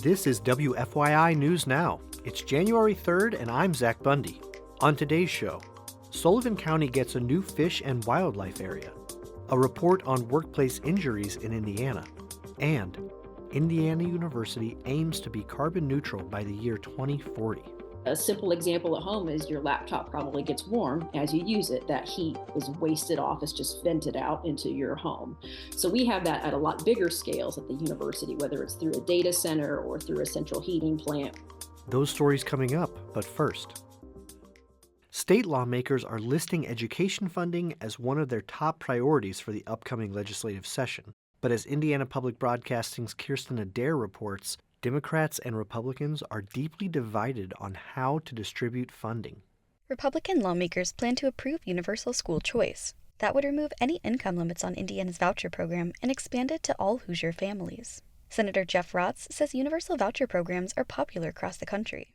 This is WFYI News Now. It's January 3rd, and I'm Zach Bundy. On today's show, Sullivan County gets a new fish and wildlife area, a report on workplace injuries in Indiana, and Indiana University aims to be carbon neutral by the year 2040. A simple example at home is your laptop probably gets warm as you use it. That heat is wasted off, it's just vented out into your home. So we have that at a lot bigger scales at the university, whether it's through a data center or through a central heating plant. Those stories coming up, but first. State lawmakers are listing education funding as one of their top priorities for the upcoming legislative session. But as Indiana Public Broadcasting's Kirsten Adair reports, Democrats and Republicans are deeply divided on how to distribute funding. Republican lawmakers plan to approve universal school choice. That would remove any income limits on Indiana's voucher program and expand it to all Hoosier families. Senator Jeff Rotz says universal voucher programs are popular across the country.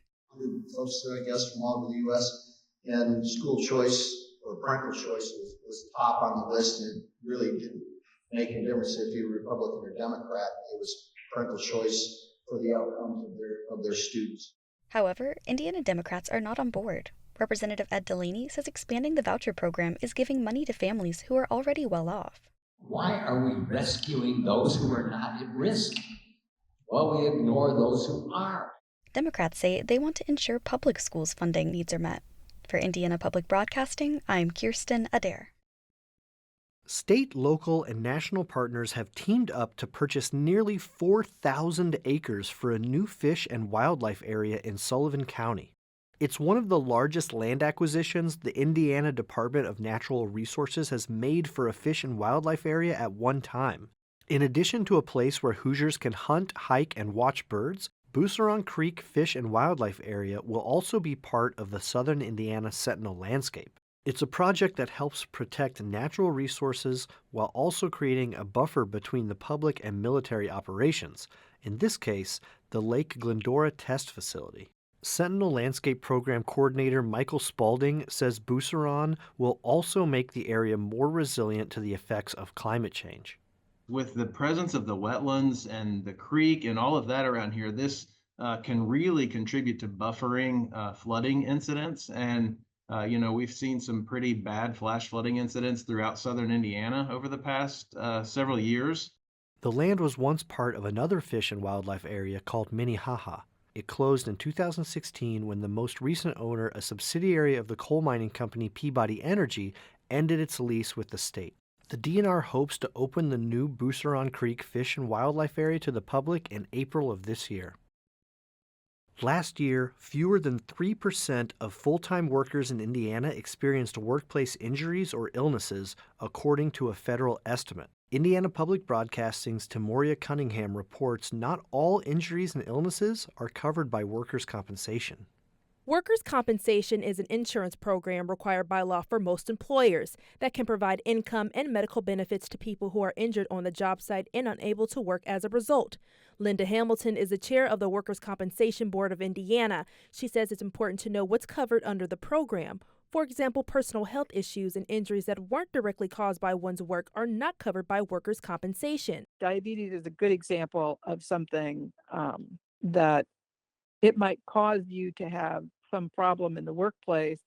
Folks, I guess, from all over the U.S., and school choice or parental choice was top on the list, and it really didn't make a difference if you were Republican or Democrat. It was parental choice for the outcomes of their students. However, Indiana Democrats are not on board. Representative Ed Delaney says expanding the voucher program is giving money to families who are already well off. Why are we rescuing those who are not at risk? Well, we ignore those who are. Democrats say they want to ensure public schools' funding needs are met. For Indiana Public Broadcasting, I'm Kirsten Adair. State, local, and national partners have teamed up to purchase nearly 4,000 acres for a new fish and wildlife area in Sullivan County. It's one of the largest land acquisitions the Indiana Department of Natural Resources has made for a fish and wildlife area at one time. In addition to a place where Hoosiers can hunt, hike, and watch birds, Booseron Creek Fish and Wildlife Area will also be part of the Southern Indiana Sentinel landscape. It's a project that helps protect natural resources while also creating a buffer between the public and military operations, in this case, the Lake Glendora Test Facility. Sentinel Landscape Program Coordinator Michael Spalding says Booseron will also make the area more resilient to the effects of climate change. With the presence of the wetlands and the creek and all of that around here, this can really contribute to buffering flooding incidents. And we've seen some pretty bad flash flooding incidents throughout southern Indiana over the past several years. The land was once part of another fish and wildlife area called Minnehaha. It closed in 2016 when the most recent owner, a subsidiary of the coal mining company Peabody Energy, ended its lease with the state. The DNR hopes to open the new Booseron Creek Fish and Wildlife Area to the public in April of this year. Last year, fewer than 3% of full-time workers in Indiana experienced workplace injuries or illnesses, according to a federal estimate. Indiana Public Broadcasting's Timoria Cunningham reports not all injuries and illnesses are covered by workers' compensation. Workers' compensation is an insurance program required by law for most employers that can provide income and medical benefits to people who are injured on the job site and unable to work as a result. Linda Hamilton is the chair of the Workers' Compensation Board of Indiana. She says it's important to know what's covered under the program. For example, personal health issues and injuries that weren't directly caused by one's work are not covered by workers' compensation. Diabetes is a good example of something that it might cause you to have some problem in the workplace,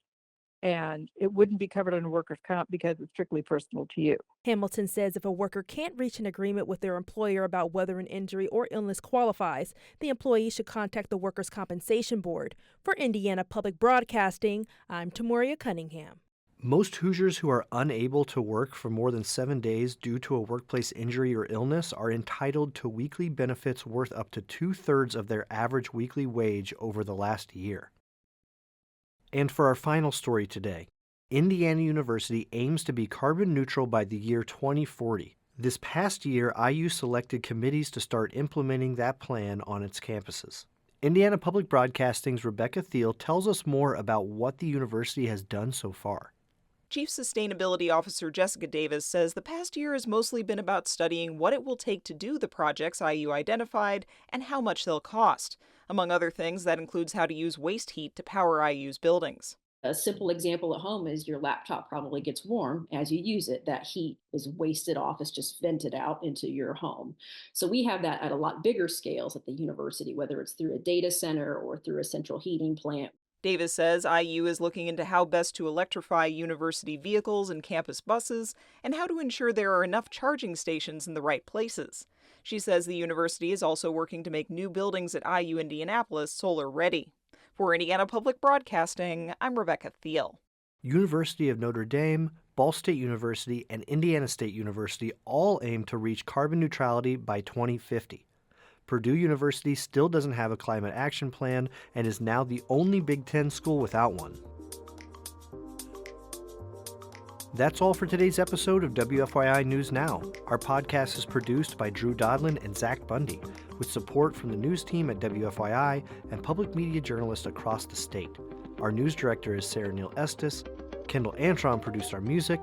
and it wouldn't be covered under workers' comp because it's strictly personal to you. Hamilton says if a worker can't reach an agreement with their employer about whether an injury or illness qualifies, the employee should contact the Workers' Compensation Board. For Indiana Public Broadcasting, I'm Timoria Cunningham. Most Hoosiers who are unable to work for more than 7 days due to a workplace injury or illness are entitled to weekly benefits worth up to 2/3 of their average weekly wage over the last year. And for our final story today, Indiana University aims to be carbon neutral by the year 2040. This past year, IU selected committees to start implementing that plan on its campuses. Indiana Public Broadcasting's Rebecca Thiel tells us more about what the university has done so far. Chief Sustainability Officer Jessica Davis says the past year has mostly been about studying what it will take to do the projects IU identified and how much they'll cost. Among other things, that includes how to use waste heat to power IU's buildings. A simple example at home is your laptop probably gets warm as you use it. That heat is wasted off, it's just vented out into your home. So we have that at a lot bigger scales at the university, whether it's through a data center or through a central heating plant. Davis says IU is looking into how best to electrify university vehicles and campus buses and how to ensure there are enough charging stations in the right places. She says the university is also working to make new buildings at IU Indianapolis solar ready. For Indiana Public Broadcasting, I'm Rebecca Thiel. University of Notre Dame, Ball State University, and Indiana State University all aim to reach carbon neutrality by 2050. Purdue University still doesn't have a climate action plan and is now the only Big Ten school without one. That's all for today's episode of WFYI News Now. Our podcast is produced by Drew Daudelin and Zach Bundy, with support from the news team at WFYI and public media journalists across the state. Our news director is Sarah Neal-Estes. Kendall Antron produced our music.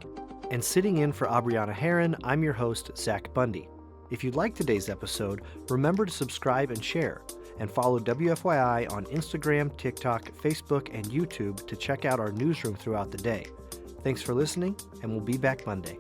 And sitting in for Abriana Herron, I'm your host, Zach Bundy. If you liked today's episode, remember to subscribe and share, and follow WFYI on Instagram, TikTok, Facebook, and YouTube to check out our newsroom throughout the day. Thanks for listening, and we'll be back Monday.